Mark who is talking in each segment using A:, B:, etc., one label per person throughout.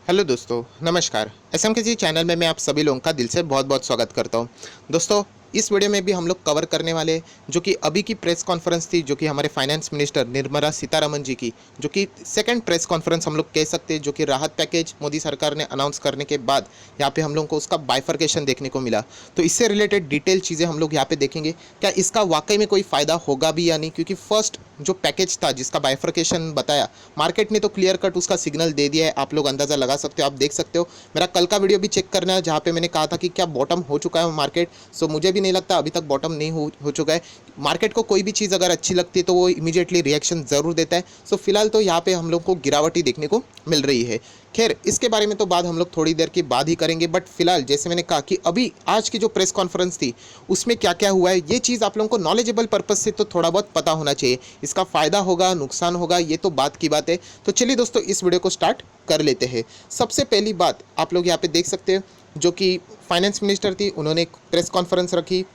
A: Hello दोस्तों, नमस्कार। SM के जी चैनल में मैं आप सभी लोगों का दिल से बहुत बहुत स्वागत करता हूं। दोस्तों, इस वीडियो में भी हम लोग कवर करने वाले हैं जो कि अभी की प्रेस कॉन्फ्रेंस थी, जो कि हमारे फाइनेंस मिनिस्टर निर्मला सीतारमण जी की, जो कि सेकंड प्रेस कॉन्फ्रेंस हम लोग कह सकते हैं, जो कि राहत पैकेज मोदी सरकार ने अनाउंस करने के बाद यहाँ पे हम लोगों को उसका बाइफर्केशन देखने को मिला। तो इससे रिलेटेड डिटेल चीज़ें हम लोग यहाँ पे देखेंगे, क्या इसका वाकई में कोई फ़ायदा होगा भी या नहीं, क्योंकि फर्स्ट जो पैकेज था जिसका बाइफर्केशन बताया, मार्केट ने तो क्लियर कट उसका सिग्नल दे दिया है। आप लोग अंदाज़ा लगा सकते हो, आप देख सकते हो। मेरा कल का वीडियो भी चेक करना है जहाँ पे मैंने कहा था कि क्या बॉटम हो चुका है मार्केट। सो मुझे भी नहीं लगता अभी तक बॉटम नहीं हो चुका है। मार्केट को कोई भी चीज़ अगर अच्छी लगती है तो वो इमीडिएटली रिएक्शन ज़रूर देता है। सो फिलहाल तो यहाँ पे हम लोग को गिरावट ही देखने को मिल रही है। खैर, इसके बारे में तो बाद हम लोग थोड़ी देर के बाद ही करेंगे, बट फिलहाल जैसे मैंने कहा कि अभी आज की जो प्रेस कॉन्फ्रेंस थी उसमें क्या क्या हुआ है, ये चीज़ आप लोगों को नॉलेजेबल पर्पज से तो थोड़ा बहुत पता होना चाहिए। इसका फ़ायदा होगा, नुकसान होगा, ये तो बात की बात है। तो चलिए दोस्तों, इस वीडियो को स्टार्ट कर लेते हैं। सबसे पहली बात आप लोग यहाँ पे देख सकते हैं, जो कि फाइनेंस मिनिस्टर थी, उन्होंने एक प्रेस कॉन्फ्रेंस रखी,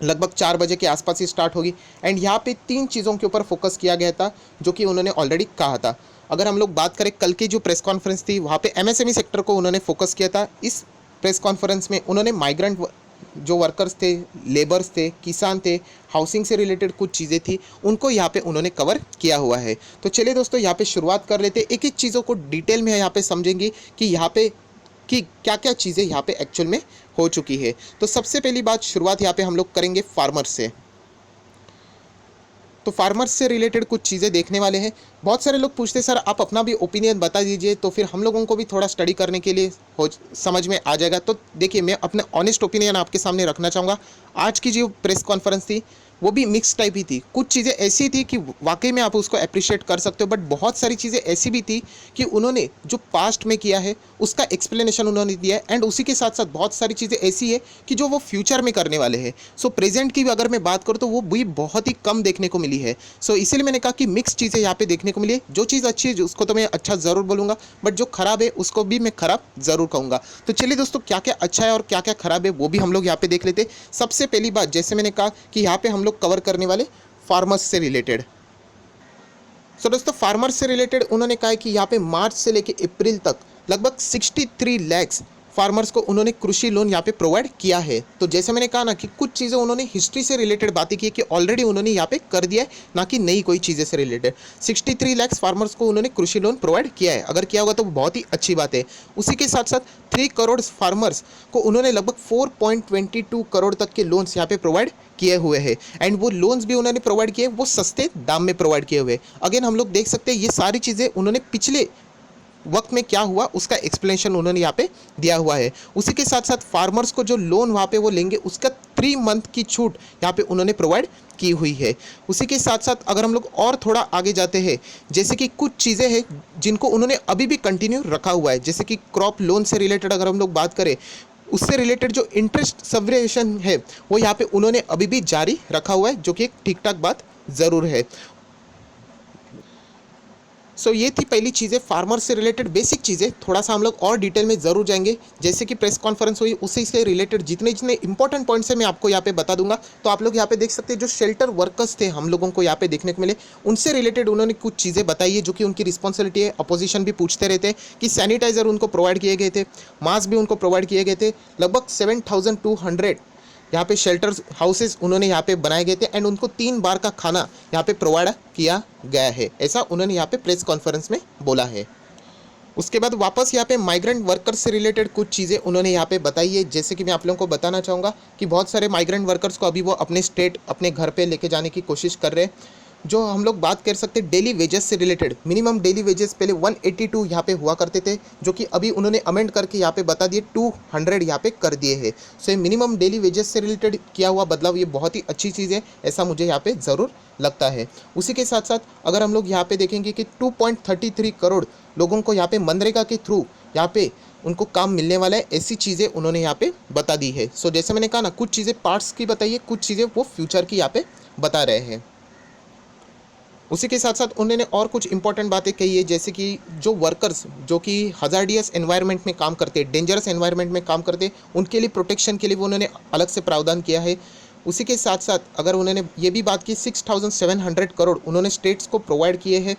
A: लगभग 4 बजे के आसपास ही स्टार्ट होगी। एंड यहाँ पे 3 चीज़ों के ऊपर फोकस किया गया था जो कि उन्होंने ऑलरेडी कहा था। अगर हम लोग बात करें कल की जो प्रेस कॉन्फ्रेंस थी, वहाँ पे एमएसएमई सेक्टर को उन्होंने फोकस किया था। इस प्रेस कॉन्फ्रेंस में उन्होंने माइग्रेंट जो वर्कर्स थे, लेबर्स थे, किसान थे, हाउसिंग से रिलेटेड कुछ चीज़ें थी, उनको यहाँ पे उन्होंने कवर किया हुआ है। तो चलिए दोस्तों, यहाँ पे शुरुआत कर लेते, एक एक चीज़ों को डिटेल में यहाँ पे समझेंगे कि यहाँ पे कि क्या क्या चीज़ें यहाँ पे एक्चुअल में हो चुकी है। तो सबसे पहली बात, शुरुआत यहाँ पे हम लोग करेंगे फार्मर्स से। तो फार्मर्स से रिलेटेड कुछ चीज़ें देखने वाले हैं। बहुत सारे लोग पूछते हैं सर आप अपना भी ओपिनियन बता दीजिए, तो फिर हम लोगों को भी थोड़ा स्टडी करने के लिए हो समझ में आ जाएगा। तो देखिए, मैं अपना ऑनेस्ट ओपिनियन आपके सामने रखना चाहूँगा। आज की जो प्रेस कॉन्फ्रेंस थी वो भी मिक्स टाइप ही थी। कुछ चीज़ें ऐसी थी कि वाकई में आप उसको अप्रिशिएट कर सकते हो, बट बहुत सारी चीज़ें ऐसी भी थी कि उन्होंने जो पास्ट में किया है उसका एक्सप्लेनेशन उन्होंने दिया है। एंड उसी के साथ साथ बहुत सारी चीज़ें ऐसी है कि जो वो फ्यूचर में करने वाले हैं। सो प्रेजेंट की अगर मैं बात करूँ तो वो भी बहुत ही कम देखने को मिली है। सो इसीलिए मैंने कहा कि मिक्स चीज़ें यहाँ पे देखने को मिली है। जो चीज़ अच्छी है उसको तो मैं अच्छा ज़रूर बोलूँगा, बट जो खराब है उसको भी मैं खराब ज़रूर कहूँगा। तो चलिए दोस्तों, क्या क्या अच्छा है और क्या क्या खराब है वो भी हम लोग यहाँ पे देख लेते। सबसे पहली बात, जैसे मैंने कहा कि यहाँ पे हम लोग कवर करने वाले फार्मर्स से रिलेटेड। सो दोस्तों, फार्मर्स से रिलेटेड उन्होंने कहा है कि यहाँ पे मार्च से लेके अप्रैल तक लगभग 63 लैक्स फार्मर्स को उन्होंने कृषि लोन यहाँ पे प्रोवाइड किया है। तो जैसे मैंने कहा ना कि कुछ चीज़ें उन्होंने हिस्ट्री से रिलेटेड बातें की है कि ऑलरेडी उन्होंने यहाँ पे कर दिया है, ना कि नई कोई चीज़ें से रिलेटेड। 63 लैक्स फार्मर्स को उन्होंने कृषि लोन प्रोवाइड किया है। अगर किया होगा तो बहुत ही अच्छी बात है। उसी के साथ साथ 3 करोड़ फार्मर्स को उन्होंने लगभग 4.22 करोड़ तक के लोन्स यहाँ पे प्रोवाइड किए हुए हैं। एंड वो लोन्स भी उन्होंने प्रोवाइड किए, वो सस्ते दाम में प्रोवाइड किए हुए। अगेन हम लोग देख सकते हैं ये सारी चीज़ें उन्होंने पिछले वक्त में क्या हुआ उसका एक्सप्लेनेशन उन्होंने यहाँ पे दिया हुआ है। उसी के साथ साथ फार्मर्स को जो लोन वहाँ पे वो लेंगे उसका 3 मंथ की छूट यहाँ पे उन्होंने प्रोवाइड की हुई है। उसी के साथ साथ अगर हम लोग और थोड़ा आगे जाते हैं, जैसे कि कुछ चीज़ें हैं जिनको उन्होंने अभी भी कंटिन्यू रखा हुआ है, जैसे कि क्रॉप लोन से रिलेटेड अगर हम लोग बात करें, उससे रिलेटेड जो इंटरेस्ट सब्वेशन है वो यहाँ पे उन्होंने अभी भी जारी रखा हुआ है, जो कि एक ठीक ठाक बात ज़रूर है। सो ये थी पहली चीज़ें फार्मर से रिलेटेड बेसिक चीज़ें। थोड़ा सा हम लोग और डिटेल में ज़रूर जाएंगे, जैसे कि प्रेस कॉन्फ्रेंस हुई उसी से रिलेटेड जितने जितने इंपॉर्टेंट पॉइंट्स हैं मैं आपको यहाँ पे बता दूंगा। तो आप लोग यहाँ पे देख सकते हैं जो शेल्टर वर्कर्स थे हम लोगों को यहाँ पे देखने को मिले, उनसे रिलेटेड उन्होंने कुछ चीज़ें बताई है जो कि उनकी रिस्पॉन्सिबिलिटी है। अपोजिशन भी पूछते रहते हैं कि सैनिटाइजर उनको प्रोवाइड किए गए थे, मास्क भी उनको प्रोवाइड किए गए थे। लगभग 7,200 यहाँ पे शेल्टर्स हाउसेस उन्होंने यहाँ पे बनाए गए थे। एंड उनको 3 बार का खाना यहाँ पे प्रोवाइड किया गया है, ऐसा उन्होंने यहाँ पे प्रेस कॉन्फ्रेंस में बोला है। उसके बाद वापस यहाँ पे माइग्रेंट वर्कर्स से रिलेटेड कुछ चीज़ें उन्होंने यहाँ पे बताई है, जैसे कि मैं आप लोगों को बताना चाहूँगा कि बहुत सारे माइग्रेंट वर्कर्स को अभी वो अपने स्टेट अपने घर पे लेके जाने की कोशिश कर रहे हैं। जो हम लोग बात कर सकते हैं डेली वेजेस से रिलेटेड, मिनिमम डेली वेजेस पहले 182 यहाँ पे हुआ करते थे, जो कि अभी उन्होंने अमेंड करके यहाँ पे बता दिए 200 यहाँ पे कर दिए हैं। सो ये मिनिमम डेली वेजेस से रिलेटेड किया हुआ बदलाव, ये बहुत ही अच्छी चीज़ है, ऐसा मुझे यहाँ पे ज़रूर लगता है। उसी के साथ साथ अगर हम लोग यहाँ पे देखेंगे कि 2.33 करोड़ लोगों को यहाँ पे मनरेगा के थ्रू यहाँ पे उनको काम मिलने वाला है, ऐसी चीज़ें उन्होंने यहाँ पे बता दी है। सो जैसे मैंने कहा ना, कुछ चीज़ें पार्ट्स की बताइए, कुछ चीज़ें वो फ्यूचर की यहाँ पे बता रहे हैं। उसी के साथ साथ उन्होंने और कुछ इंपॉर्टेंट बातें कही है, जैसे कि जो वर्कर्स जो कि हजार्डियस एनवायरनमेंट में काम करते हैं, डेंजरस एनवायरनमेंट में काम करते हैं, उनके लिए प्रोटेक्शन के लिए वो उन्होंने अलग से प्रावधान किया है। उसी के साथ साथ अगर उन्होंने ये भी बात की 6,700 करोड़ उन्होंने स्टेट्स को प्रोवाइड किए हैं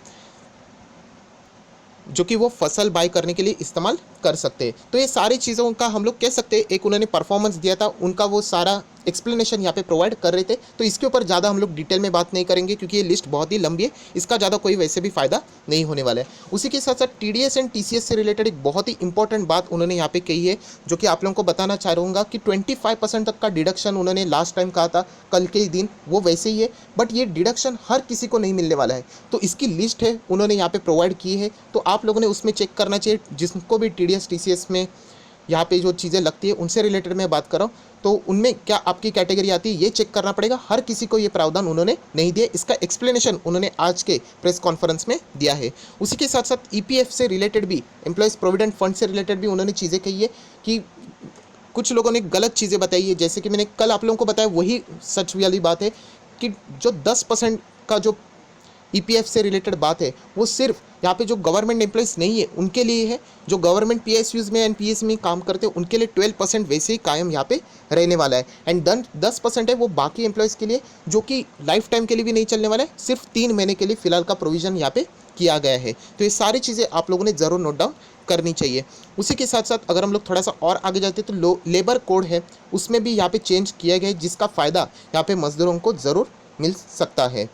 A: जो कि वो फसल बाय करने के लिए इस्तेमाल कर सकते हैं। तो ये सारी चीज़ों का हम लोग कह सकते हैं, एक उन्होंने परफॉर्मेंस दिया था, उनका वो सारा एक्सप्लेनेशन यहाँ पे प्रोवाइड कर रहे थे। तो इसके ऊपर ज़्यादा हम लोग डिटेल में बात नहीं करेंगे क्योंकि ये लिस्ट बहुत ही लंबी है, इसका ज़्यादा कोई वैसे भी फ़ायदा नहीं होने वाला है। उसी के साथ साथ TDS एंड TCS से रिलेटेड एक बहुत ही इंपॉर्टेंट बात उन्होंने यहाँ पे कही है, जो कि आप लोगों को बताना चाह रहूँगा कि 25% तक का डिडक्शन उन्होंने लास्ट टाइम कहा था कल के ही दिन, वो वैसे ही है, बट ये डिडक्शन हर किसी को नहीं मिलने वाला है। तो इसकी लिस्ट है उन्होंने यहाँ पे प्रोवाइड की है, तो आप लोगों ने उसमें चेक करना चाहिए। जिसको भी TDS TCS में यहाँ पे जो चीज़ें लगती है उनसे रिलेटेड मैं बात कर रहा हूँ, तो उनमें क्या आपकी कैटेगरी आती है ये चेक करना पड़ेगा। हर किसी को ये प्रावधान उन्होंने नहीं दिया, इसका एक्सप्लेनेशन उन्होंने आज के प्रेस कॉन्फ्रेंस में दिया है। उसी के साथ साथ EPF से रिलेटेड भी, एम्प्लॉयज़ प्रोविडेंट फंड से रिलेटेड भी उन्होंने चीज़ें कही है कि कुछ लोगों ने गलत चीज़ें बताई है, जैसे कि मैंने कल आप लोगों को बताया वही सच वाली बात है कि जो 10% का जो EPF से रिलेटेड बात है वो सिर्फ यहाँ पे जो गवर्नमेंट एम्प्लॉयज़ नहीं है उनके लिए है। जो गवर्नमेंट PSUs में एंड PS में काम करते हैं उनके लिए 12% वैसे ही कायम यहाँ पे रहने वाला है, एंड 10% है वो बाकी एम्प्लॉयज़ के लिए, जो कि लाइफ टाइम के लिए भी नहीं चलने वाला है, सिर्फ 3 महीने के लिए फिलहाल का प्रोविज़न यहाँ पे किया गया है। तो ये सारी चीज़ें आप लोगों ने ज़रूर नोट डाउन करनी चाहिए। उसी के साथ साथ अगर हम लोग थोड़ा सा और आगे जाते हैं तो लेबर कोड है, उसमें भी यहाँ पे चेंज किया गया है, जिसका फ़ायदा यहाँ पे मज़दूरों को ज़रूर मिल सकता है।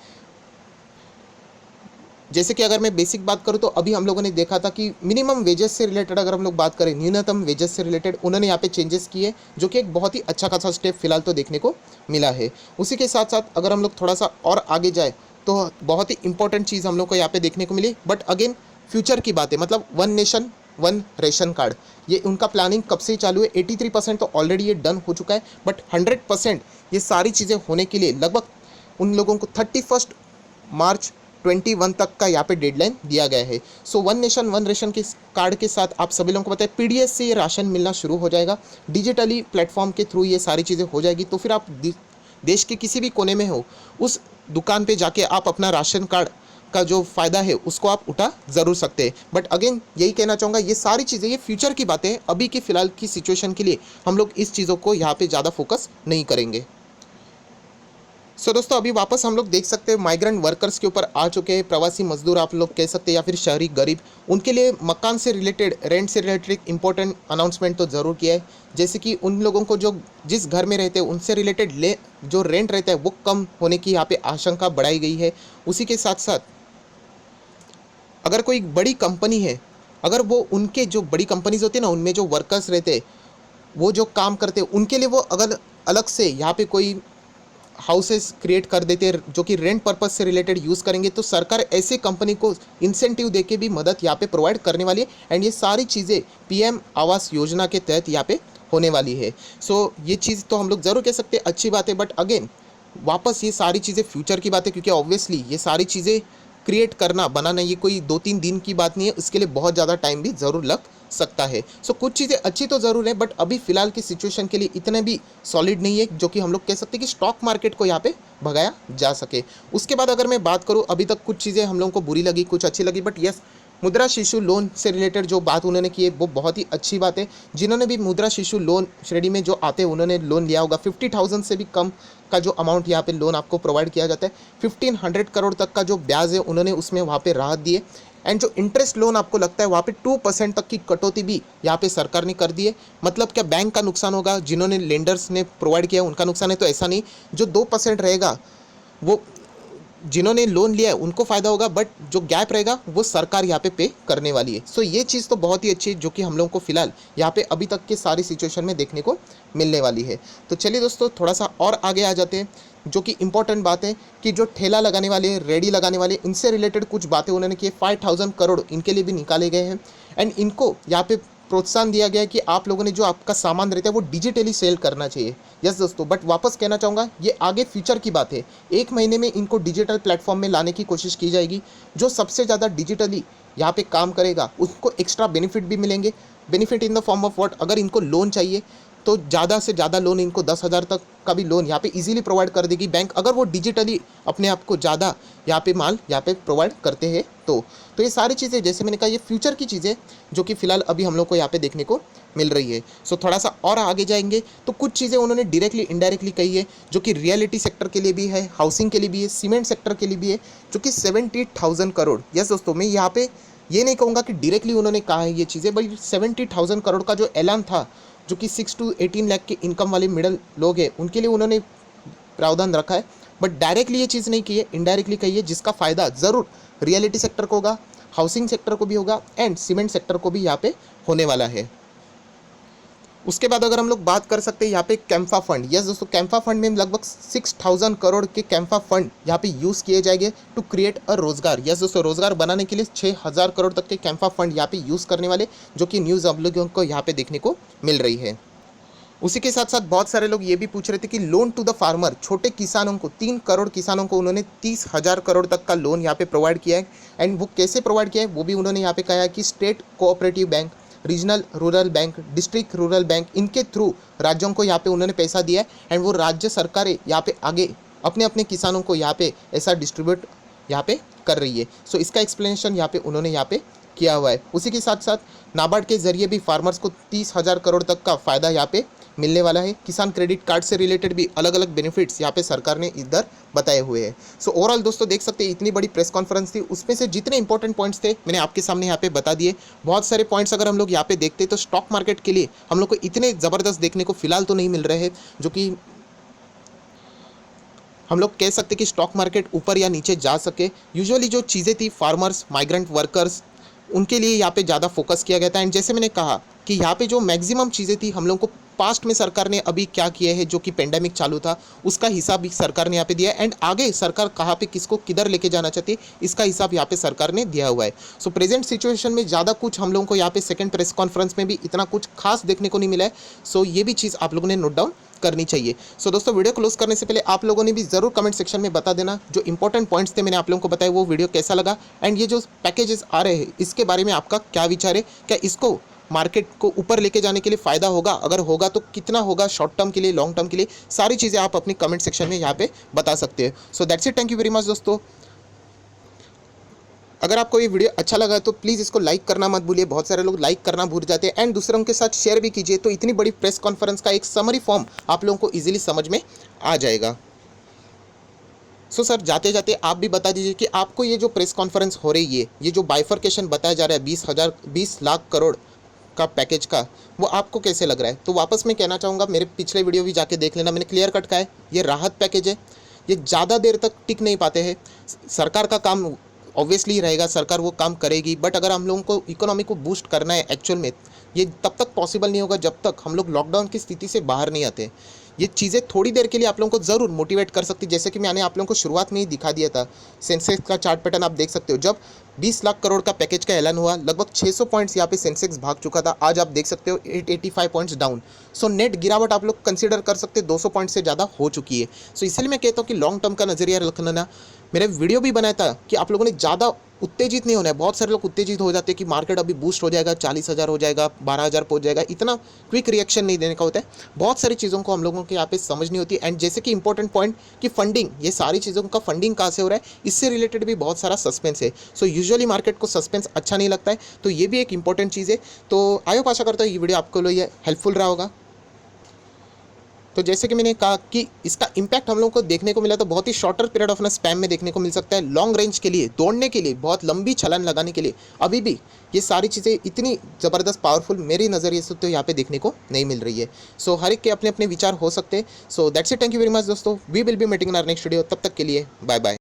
A: जैसे कि अगर मैं बेसिक बात करूं तो अभी हम लोगों ने देखा था कि मिनिमम वेजेस से रिलेटेड अगर हम लोग बात करें, न्यूनतम वेजेस से रिलेटेड उन्होंने यहाँ पे चेंजेस किए, जो कि एक बहुत ही अच्छा खासा स्टेप फिलहाल तो देखने को मिला है। उसी के साथ साथ अगर हम लोग थोड़ा सा और आगे जाए तो बहुत ही इंपॉर्टेंट चीज़ हम लोग को यहाँ पे देखने को मिली, बट अगेन फ्यूचर की बात है, मतलब 1 नेशन 1 रेशन कार्ड, ये उनका प्लानिंग कब से चालू है। 83% तो ऑलरेडी ये डन हो चुका है, बट 100% ये सारी चीज़ें होने के लिए लगभग उन लोगों को 31 मार्च 21 तक का यहाँ पे डेडलाइन दिया गया है। सो 1 नेशन 1 रेशन के कार्ड के साथ आप सभी लोगों को पता है PDS से ये राशन मिलना शुरू हो जाएगा, डिजिटली प्लेटफॉर्म के थ्रू ये सारी चीज़ें हो जाएगी। तो फिर आप देश के किसी भी कोने में हो, उस दुकान पे जाके आप अपना राशन कार्ड का जो फ़ायदा है उसको आप उठा ज़रूर सकते हैं। बट अगेन यही कहना चाहूँगा, ये सारी चीज़ें ये फ्यूचर की बातें हैं, अभी की फ़िलहाल की सिचुएशन के लिए हम लोग इस चीज़ों को यहाँ पे ज़्यादा फोकस नहीं करेंगे। सो दोस्तों अभी वापस हम लोग देख सकते हैं माइग्रेंट वर्कर्स के ऊपर आ चुके हैं, प्रवासी मजदूर आप लोग कह सकते हैं या फिर शहरी गरीब, उनके लिए मकान से रिलेटेड, रेंट से रिलेटेड एक इंपॉर्टेंट अनाउंसमेंट तो ज़रूर किया है। जैसे कि उन लोगों को जो जिस घर में रहते हैं उनसे रिलेटेड जो रेंट रहता है वो कम होने की यहाँ पे आशंका बढ़ाई गई है। उसी के साथ साथ अगर कोई बड़ी कंपनी है, अगर वो उनके जो बड़ी कंपनीज होती है ना, उनमें जो वर्कर्स रहते हैं वो जो काम करते हैं उनके लिए वो अगर अलग से यहाँ पे कोई हाउसेस क्रिएट कर देते हैं जो कि रेंट पर्पस से रिलेटेड यूज़ करेंगे, तो सरकार ऐसे कंपनी को इंसेंटिव दे के भी मदद यहाँ पे प्रोवाइड करने वाली है। एंड ये सारी चीज़ें PM आवास योजना के तहत यहाँ पे होने वाली है। सो ये चीज़ तो हम लोग ज़रूर कह सकते हैं अच्छी बात है, बट अगेन वापस ये सारी चीज़ें फ्यूचर की बात है, क्योंकि ऑब्वियसली ये सारी चीज़ें क्रिएट करना, बनाना ये कोई 2-3 दिन की बात नहीं है, इसके लिए बहुत ज़्यादा टाइम भी ज़रूर लग सकता है। सो कुछ चीज़ें अच्छी तो ज़रूर है, बट अभी फ़िलहाल की सिचुएशन के लिए इतने भी सॉलिड नहीं है जो कि हम लोग कह सकते हैं कि स्टॉक मार्केट को यहाँ पे भगाया जा सके। उसके बाद अगर मैं बात करूँ, अभी तक कुछ चीज़ें हम लोगों को बुरी लगी, कुछ अच्छी लगी, बट यस, मुद्रा शिशु लोन से रिलेटेड जो बात उन्होंने की है वो बहुत ही अच्छी बात है। जिन्होंने भी मुद्रा शिशु लोन श्रेणी में जो आते हैं उन्होंने लोन लिया होगा, 50,000 से भी कम का जो अमाउंट यहाँ पे लोन आपको प्रोवाइड किया जाता है। 1500 करोड़ तक का जो ब्याज है उन्होंने उसमें वहाँ पे राहत दी है। एंड जो इंटरेस्ट लोन आपको लगता है वहाँ पे 2% तक की कटौती भी यहाँ पे सरकार ने कर दी है। मतलब क्या बैंक का नुकसान होगा, जिन्होंने लेंडर्स ने प्रोवाइड किया उनका नुकसान है? तो ऐसा नहीं, जो 2% रहेगा वो जिन्होंने लोन लिया है उनको फ़ायदा होगा, बट जो गैप रहेगा वो सरकार यहाँ पे करने वाली है। सो ये चीज़ तो बहुत ही अच्छी है जो कि हम लोगों को फ़िलहाल यहाँ पे अभी तक के सारी सिचुएशन में देखने को मिलने वाली है। तो चलिए दोस्तों थोड़ा सा और आगे आ जाते हैं, जो कि इंपॉर्टेंट बात है कि जो ठेला लगाने वाले, रेडी लगाने वाले, इनसे रिलेटेड कुछ बातें उन्होंने की। 5,000 करोड़ इनके लिए भी निकाले गए हैं, एंड इनको यहाँ पे प्रोत्साहन दिया गया है कि आप लोगों ने जो आपका सामान रहता है वो डिजिटली सेल करना चाहिए। यस दोस्तों, बट वापस कहना चाहूँगा ये आगे फ्यूचर की बात है। 1 महीने में इनको डिजिटल प्लेटफॉर्म में लाने की कोशिश की जाएगी। जो सबसे ज़्यादा डिजिटली यहाँ पे काम करेगा उसको एक्स्ट्रा बेनिफिट भी मिलेंगे। Benefit in the form of what, अगर इनको लोन चाहिए तो ज़्यादा से ज़्यादा लोन, इनको 10,000 तक का भी लोन यहाँ पे इजीली प्रोवाइड कर देगी बैंक, अगर वो डिजिटली अपने आप को ज़्यादा यहाँ पे माल यहाँ पे प्रोवाइड करते हैं तो ये सारी चीज़ें, जैसे मैंने कहा, ये फ्यूचर की चीज़ें जो कि फ़िलहाल अभी हम लोग को यहाँ पे देखने को मिल रही है। सो थोड़ा सा और आगे जाएंगे तो कुछ चीज़ें उन्होंने डायरेक्टली इनडायरेक्टली कही है जो कि रियलिटी सेक्टर के लिए भी है, हाउसिंग के लिए भी है, सीमेंट सेक्टर के लिए भी है, जो कि 70,000 करोड़। यस दोस्तों, मैं यहाँ पे ये नहीं कहूँगा कि डायरेक्टली उन्होंने कहा है ये चीज़ें, बट 70,000 करोड़ का जो ऐलान था, जो कि 6 to 18 लाख के इनकम वाले मिडल लोग हैं उनके लिए उन्होंने प्रावधान रखा है। बट डायरेक्टली ये चीज़ नहीं की है, इनडायरेक्टली कही है, जिसका फ़ायदा ज़रूर रियलिटी सेक्टर को होगा, हाउसिंग सेक्टर को भी होगा एंड सीमेंट सेक्टर को भी यहाँ पे होने वाला है। उसके बाद अगर हम लोग बात कर सकते हैं यहाँ पे कैम्फा फंड, यस दोस्तों, कैम्फा फंड में लगभग 6,000 करोड़ के कैम्फा फंड यहाँ पे यूज़ किए जाएंगे टू क्रिएट अ रोजगार। यस दोस्तों, रोजगार बनाने के लिए 6,000 करोड़ तक के कैम्फा फंड यहाँ पे यूज़ करने वाले, जो कि न्यूज़ आप लोगों को यहाँ पे देखने को मिल रही है। उसी के साथ साथ बहुत सारे लोग ये भी पूछ रहे थे कि लोन टू द फार्मर, छोटे किसानों को 3 करोड़ किसानों को उन्होंने 30,000 करोड़ तक का लोन यहाँ पे प्रोवाइड किया है। एंड वो कैसे प्रोवाइड किया है वो भी उन्होंने यहाँ पे कहा है कि state cooperative bank, regional rural bank, district rural bank, इनके थ्रू राज्यों को यहाँ पे उन्होंने पैसा दिया है एंड वो राज्य सरकारें यहाँ पे आगे अपने अपने किसानों को यहाँ पे ऐसा डिस्ट्रीब्यूट यहाँ पे कर रही है। सो इसका एक्सप्लेनेशन यहाँ पे उन्होंने यहाँ पे किया हुआ है। उसी के साथ साथ नाबार्ड के जरिए भी फार्मर्स को 30,000 करोड़ तक का फ़ायदा यहाँ पे मिलने वाला है। किसान क्रेडिट कार्ड से रिलेटेड भी अलग अलग बेनिफिट्स यहाँ पे सरकार ने इधर बताए हुए हैं। सो ओवरऑल दोस्तों देख सकते हैं इतनी बड़ी प्रेस कॉन्फ्रेंस थी, उसमें से जितने इंपॉर्टेंट पॉइंट्स थे मैंने आपके सामने यहाँ पे बता दिए। बहुत सारे पॉइंट्स अगर हम लोग यहाँ पे देखते तो स्टॉक मार्केट के लिए हम लोग को इतने ज़बरदस्त देखने को फिलहाल तो नहीं मिल रहे हैं, जो कि हम लोग कह सकते कि स्टॉक मार्केट ऊपर या नीचे जा सके। यूजुअली जो चीज़ें थी फार्मर्स, माइग्रेंट वर्कर्स, उनके लिए यहाँ पे ज़्यादा फोकस किया गया था। एंड जैसे मैंने कहा कि यहाँ पे जो मैक्सिमम चीज़ें थी हम लोग को पास्ट में सरकार ने अभी क्या किया है, जो कि पेंडेमिक चालू था उसका हिसाब भी सरकार ने यहाँ पे दिया है। एंड आगे सरकार कहाँ पे किसको किधर लेके जाना चाहती है इसका हिसाब यहाँ पे सरकार ने दिया हुआ है। सो प्रेजेंट सिचुएशन में ज़्यादा कुछ हम लोगों को यहाँ पे सेकेंड प्रेस कॉन्फ्रेंस में भी इतना कुछ खास देखने को नहीं मिला है। सो ये भी चीज़ आप लोगों ने नोट डाउन करनी चाहिए। सो दोस्तों वीडियो क्लोज करने से पहले आप लोगों ने भी ज़रूर कमेंट सेक्शन में बता देना जो इंपॉर्टेंट पॉइंट्स थे मैंने आप लोगों को बताया वो वीडियो कैसा लगा, एंड ये जो पैकेजेस आ रहे हैं इसके बारे में आपका क्या विचार है। क्या इसको मार्केट को ऊपर लेके जाने के लिए फ़ायदा होगा, अगर होगा तो कितना होगा, शॉर्ट टर्म के लिए, लॉन्ग टर्म के लिए, सारी चीज़ें आप अपनी कमेंट सेक्शन में यहाँ पे बता सकते हैं। So that's it, thank you very much दोस्तों। अगर आपको ये वीडियो अच्छा लगा तो प्लीज़ इसको लाइक करना मत भूलिए, बहुत सारे लोग लाइक करना भूल जाते हैं, एंड दूसरों के साथ शेयर भी कीजिए, तो इतनी बड़ी प्रेस कॉन्फ्रेंस का एक समरी फॉर्म आप लोगों को ईजिली समझ में आ जाएगा। सो सर जाते जाते आप भी बता दीजिए कि आपको ये जो प्रेस कॉन्फ्रेंस हो रही है, ये जो बाइफर्केशन बताया जा रहा है 20 लाख करोड़ का पैकेज का, वो आपको कैसे लग रहा है। तो वापस मैं कहना चाहूँगा मेरे पिछले वीडियो भी जाके देख लेना, मैंने क्लियर कट कहा है ये राहत पैकेज है, ये ज़्यादा देर तक टिक नहीं पाते हैं। सरकार का काम ऑब्वियसली रहेगा, सरकार वो काम करेगी, बट अगर हम लोगों को इकोनॉमी को बूस्ट करना है एक्चुअल में, ये तब तक पॉसिबल नहीं होगा जब तक हम लोग लॉकडाउन की स्थिति से बाहर नहीं आते। ये चीज़ें थोड़ी देर के लिए आप लोगों को ज़रूर मोटिवेट कर सकती है, जैसे कि मैंने आप लोगों को शुरुआत में ही दिखा दिया था। सेंसेक्स का चार्ट पैटर्न आप देख सकते हो, जब 20 लाख करोड़ का पैकेज का ऐलान हुआ लगभग 600 पॉइंट्स यहाँ पे सेंसेक्स भाग चुका था, आज आप देख सकते हो 885 पॉइंट्स डाउन। सो नेट गिरावट आप लोग कंसीडर कर सकते हो 200 पॉइंट से ज़्यादा हो चुकी है। सो इसलिए मैं कहता हूँ कि लॉन्ग टर्म का नज़रिया रखना। मैंने वीडियो भी बनाया था कि आप लोगों ने ज़्यादा उत्तेजित नहीं होना है। बहुत सारे लोग उत्तेजित हो जाते हैं कि मार्केट अभी बूस्ट हो जाएगा, 40,000 हो जाएगा, 12,000 पहुंच जाएगा, इतना क्विक रिएक्शन नहीं देने का होता है। बहुत सारी चीज़ों को हम लोगों के यहाँ पे समझनी होती है। एंड जैसे कि इंपॉर्टेंट पॉइंट कि फंडिंग, ये सारी चीज़ों का फंडिंग कहाँ से हो रहा है, इससे रिलेटेड भी बहुत सारा सस्पेंस है। सो यूजुअली मार्केट को सस्पेंस अच्छा नहीं लगता है, तो ये भी एक इंपॉर्टेंट चीज़ है। तो आई होप आशा करता हूँ ये वीडियो आपको लिए हेल्पफुल रहा होगा। तो जैसे कि मैंने कहा कि इसका इम्पैक्ट हम लोगों को देखने को मिला तो बहुत ही शॉर्टर पीरियड ऑफ ना स्पैम में देखने को मिल सकता है। लॉन्ग रेंज के लिए, दौड़ने के लिए, बहुत लंबी छलांग लगाने के लिए अभी भी ये सारी चीज़ें इतनी ज़बरदस्त पावरफुल मेरे नज़रिए से तो यहाँ पे देखने को नहीं मिल रही है। सो हर एक के अपने अपने विचार हो सकते हैं। So that's it, thank you very much दोस्तों, we will be meeting in our next video. तब तक के लिए बाय बाय।